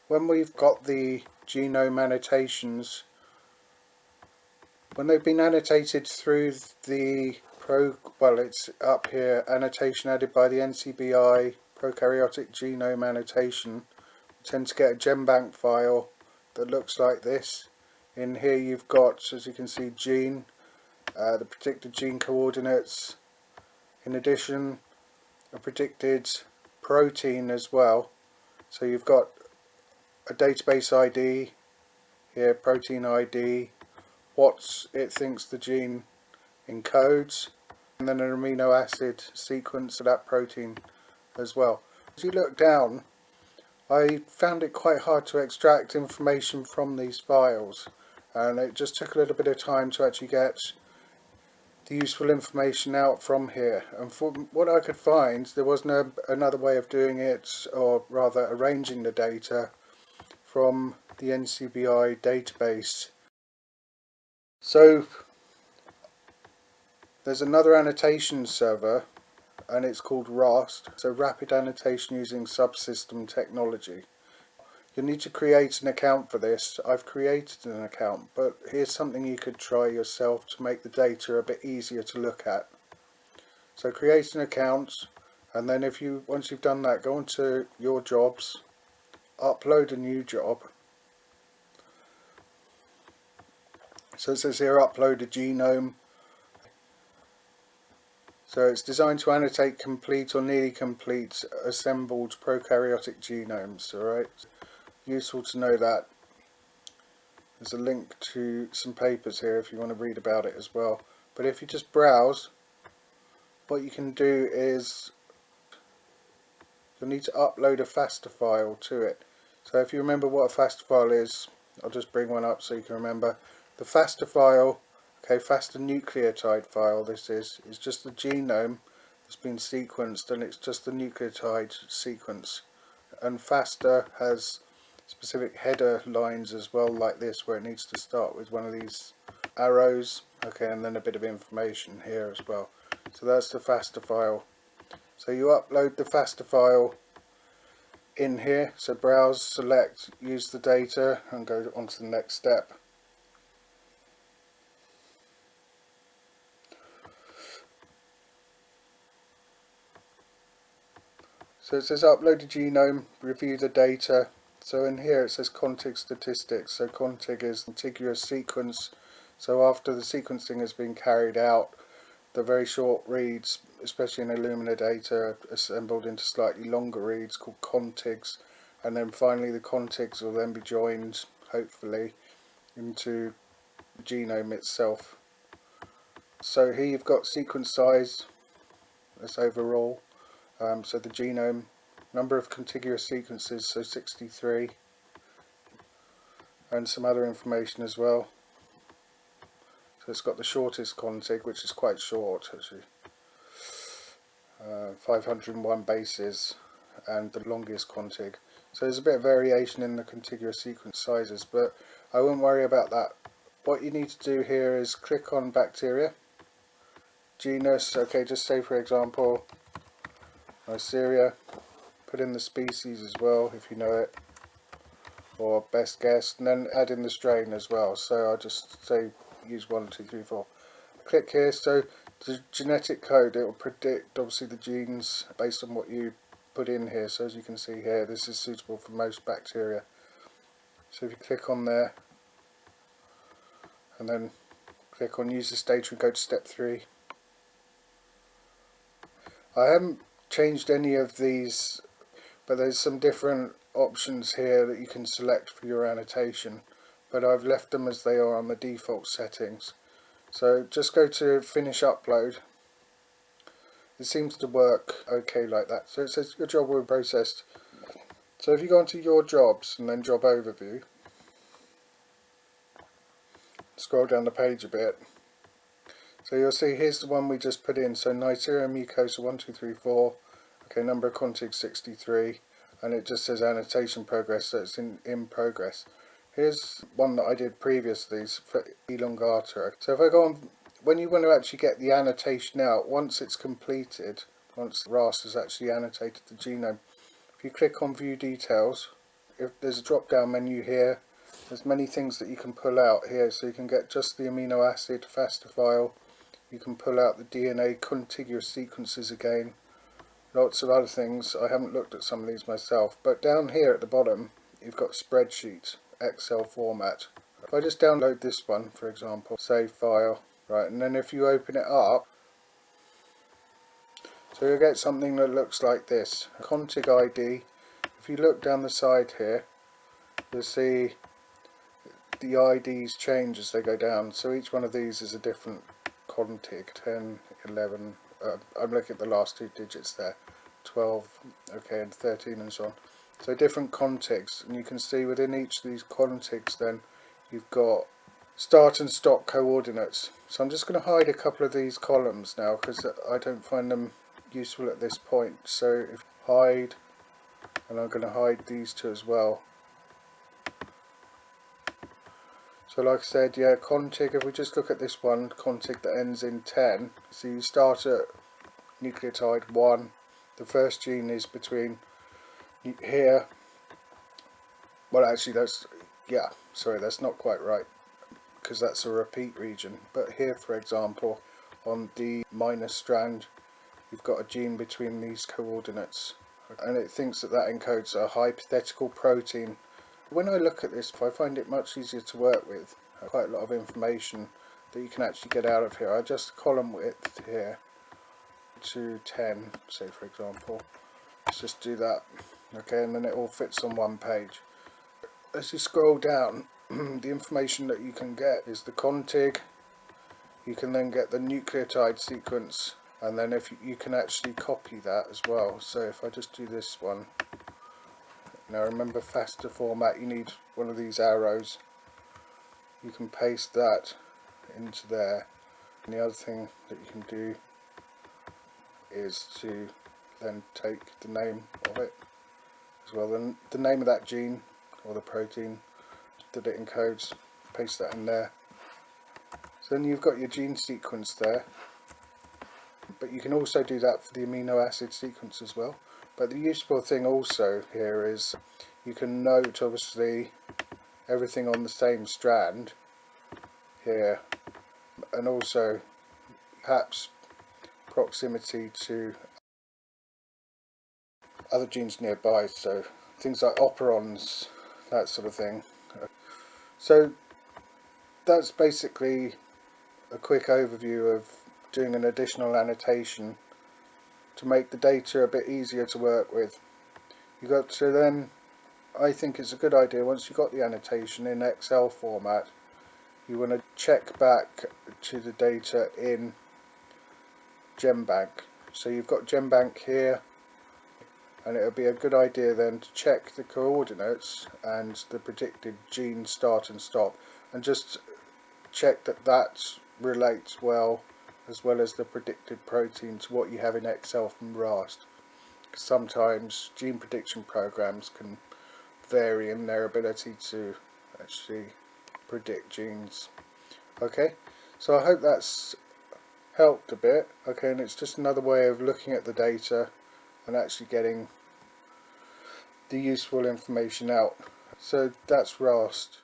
when we've got the genome annotations, when they've been annotated through the it's up here, annotation added by the NCBI prokaryotic genome annotation, we tend to get a GenBank file that looks like this. In here you've got, as you can see, gene, the predicted gene coordinates, in addition a predicted protein as well. So you've got a database ID here, protein ID, what it thinks the gene encodes, and then an amino acid sequence of that protein as well. As you look down, I found it quite hard to extract information from these files, and it just took a little bit of time to actually get the useful information out from here. And from what I could find, there wasn't another way of doing it, or rather arranging the data from the NCBI database. So there's another annotation server, and it's called RAST, so Rapid Annotation using Subsystem Technology. You'll need to create an account for this. I've created an account, but here's something you could try yourself to make the data a bit easier to look at. So create an account, and then once you've done that, go onto your jobs, upload a new job. So it says here, upload a genome. So it's designed to annotate complete or nearly complete assembled prokaryotic genomes. Alright, useful to know that. There's a link to some papers here if you want to read about it as well. But if you just browse, what you can do is you'll need to upload a FASTA file to it. So if you remember what a FASTA file is, I'll just bring one up so you can remember. The FASTA file, FASTA nucleotide file, this is just the genome that's been sequenced, and it's just the nucleotide sequence. And FASTA has specific header lines as well, like this, where it needs to start with one of these arrows, and then a bit of information here as well. So that's the FASTA file. So you upload the FASTA file in here, so browse, select, use the data, and go on to the next step. So it says upload a genome, review the data. So in here it says contig statistics. So contig is contiguous sequence. So after the sequencing has been carried out, the very short reads, especially in Illumina data, are assembled into slightly longer reads called contigs. And then finally the contigs will then be joined, hopefully, into the genome itself. So here you've got sequence size, that's overall. So the genome, number of contiguous sequences, so 63, and some other information as well. So it's got the shortest contig, which is quite short actually, 501 bases, and the longest contig. So there's a bit of variation in the contiguous sequence sizes, but I wouldn't worry about that. What you need to do here is click on bacteria, genus, just say for example Neisseria, put in the species as well if you know it, or best guess, and then add in the strain as well. So I'll just say use 1, 2, 3, 4. Click here, so the genetic code, it will predict obviously the genes based on what you put in here. So as you can see here, this is suitable for most bacteria. So if you click on there and then click on use this data and go to step 3. I haven't changed any of these, but there's some different options here that you can select for your annotation, but I've left them as they are on the default settings. So just go to finish upload. It seems to work okay like that. So it says your job will be processed. So if you go onto your jobs and then job overview, scroll down the page a bit. So you'll see here's the one we just put in. So Neisseria mucosa 1, 2, 3, 4. Number of contigs 63, and it just says annotation progress, so it's in progress. Here's one that I did previously for elongata. So if I go on, when you want to actually get the annotation out, once it's completed, once RAST has actually annotated the genome, if you click on view details, if there's a drop down menu here, there's many things that you can pull out here. So you can get just the amino acid FASTA file, you can pull out the DNA contiguous sequences again, lots of other things. I haven't looked at some of these myself, but down here at the bottom you've got spreadsheet, Excel format. If I just download this one, for example, save file, right, and then if you open it up, so you'll get something that looks like this, config ID. If you look down the side here, you'll see the IDs change as they go down, so each one of these is a different config, 10, 11, I'm looking at the last 2 digits there, 12, okay, and 13 and so on. So different contigs, and you can see within each of these contigs then you've got start and stop coordinates. So I'm just going to hide a couple of these columns now because I don't find them useful at this point. So if hide, and I'm going to hide these two as well. So like I said, yeah, contig, if we just look at this one, contig that ends in 10, so you start at nucleotide 1, the first gene is between here, well actually that's, yeah, sorry, that's not quite right, because that's a repeat region, but here for example, on the minus strand, you've got a gene between these coordinates, and it thinks that that encodes a hypothetical protein. When I look at this, I find it much easier to work with. Quite a lot of information that you can actually get out of here. I just column width here to 10, say for example. Let's just do that. Okay, and then it all fits on one page. As you scroll down, the information that you can get is the contig. You can then get the nucleotide sequence, and then if you can actually copy that as well. So if I just do this one. Now remember, FASTA format, you need one of these arrows. You can paste that into there. And the other thing that you can do is to then take the name of it as well. Then the name of that gene or the protein that it encodes, paste that in there. So then you've got your gene sequence there. But you can also do that for the amino acid sequence as well. But the useful thing also here is you can note obviously everything on the same strand here, and also perhaps proximity to other genes nearby, so things like operons, that sort of thing. So that's basically a quick overview of doing an additional annotation to make the data a bit easier to work with. You got to then, I think it's a good idea, once you've got the annotation in Excel format, you want to check back to the data in GenBank. So you've got GenBank here, and it'll be a good idea then to check the coordinates and the predicted gene start and stop, and just check that that relates well as the predicted protein to what you have in Excel from RAST. Sometimes gene prediction programs can vary in their ability to actually predict genes. Okay, so I hope that's helped a bit. Okay, and it's just another way of looking at the data and actually getting the useful information out. So that's RAST.